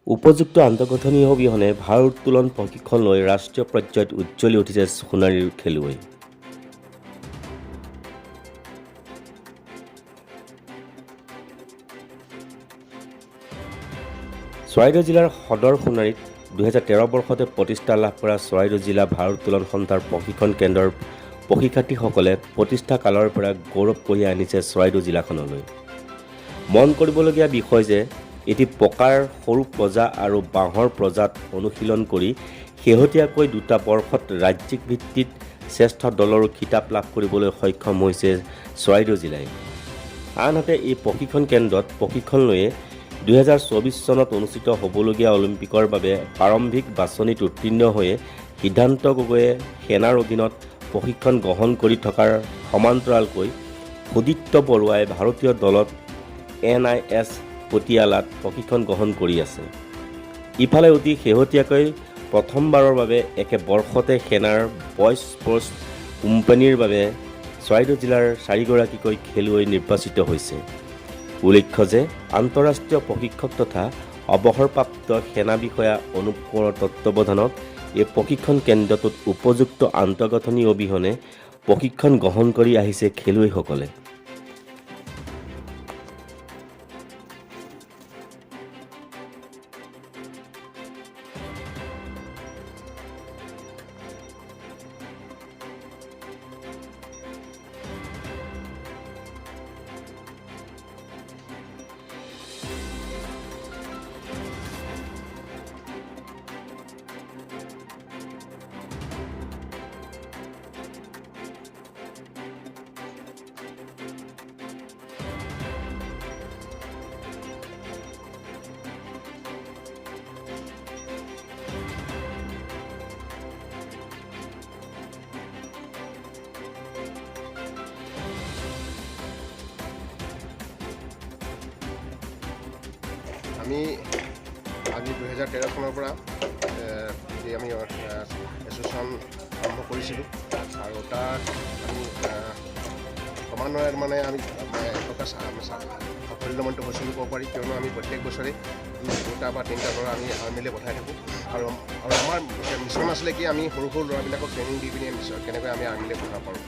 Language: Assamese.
উপযুক্ত আন্তঃগাঁথনি অবিহনে ভাৰোত্তোলন প্ৰশিক্ষণ লৈ ৰাষ্ট্ৰীয় পৰ্যায়ত উজ্জ্বলি উঠিছে সোণাৰীৰ খেলুৱৈ। চৰাইদেউ জিলাৰ সদৰ সোণাৰীত 2013 বৰ্ষতে প্ৰতিষ্ঠা লাভ কৰা চৰাইদেউ জিলা ভাৰোত্তোলন সন্থাৰ প্ৰশিক্ষণ কেন্দ্ৰৰ প্ৰশিক্ষাৰ্থীসকলে প্ৰতিষ্ঠা কালৰ পৰা গৌৰৱ কঢ়িয়াই আনিছে চৰাইদেউ জিলাখনলৈ। মন কৰিবলগীয়া বিষয় যে এটি পকাৰ সৰু প্ৰজা আৰু বাঁহৰ প্ৰজাত অনুশীলন কৰি শেহতীয়াকৈ 2টা বৰ্ষত ৰাজ্যিক ভিত্তিত শ্ৰেষ্ঠ দলৰো খিতাপ লাভ কৰিবলৈ সক্ষম হৈছে চৰাইদেউ জিলাই। আনহাতে এই প্ৰশিক্ষণ কেন্দ্ৰত প্ৰশিক্ষণ লৈয়ে 2024 চনত অনুষ্ঠিত হ'বলগীয়া অলিম্পিকৰ বাবে প্ৰাৰম্ভিক বাছনিত উত্তীৰ্ণ হৈয়ে সিদ্ধান্ত গগৈয়ে সেনাৰ অধীনত প্ৰশিক্ষণ গ্ৰহণ কৰি থকাৰ সমান্তৰালকৈ সুদিত্য বৰুৱাই ভাৰতীয় দলত NIS পটিয়ালাত প্ৰশিক্ষণ গ্ৰহণ কৰি আছে। ইফালে অতি শেহতীয়াকৈ প্ৰথমবাৰৰ বাবে একে বৰ্ষতে সেনাৰ বয়ছ স্পৰ্টছ কোম্পানীৰ বাবে চৰাইদেউ জিলাৰ 4গৰাকীকৈ খেলুৱৈ নিৰ্বাচিত হৈছে। উল্লেখ্য যে আন্তঃৰাষ্ট্ৰীয় প্ৰশিক্ষক তথা অৱসৰপ্ৰাপ্ত সেনা বিষয়া অনুপ কোঁৱৰৰ তত্ত্বাৱধানত এই প্ৰশিক্ষণ কেন্দ্ৰটোত উপযুক্ত আন্তঃগাঁথনি অবিহনে প্ৰশিক্ষণ গ্ৰহণ কৰি আহিছে খেলুৱৈসকলে। আমি 2013 চনৰ পৰা আমি এছ'চিয়েশ্যন আৰম্ভ কৰিছিলোঁ আৰু তাত আমি ক্ৰমান্বয়ে মানে আমি সাফল্যমণ্ডিত হৈছিলোঁ ক'ব পাৰি, কিয়নো আমি প্ৰত্যেক বছৰে 2টা বা 3টা ল'ৰা আমি আৰ্মিলৈ পঠাই থাকোঁ আৰু আমাৰ মিছন আছিলে কি আমি সৰু সৰু ল'ৰাবিলাকক ট্ৰেইনিং দি পিনি কেনেকৈ আমি আৰ্মিলৈ পঠাব পাৰোঁ।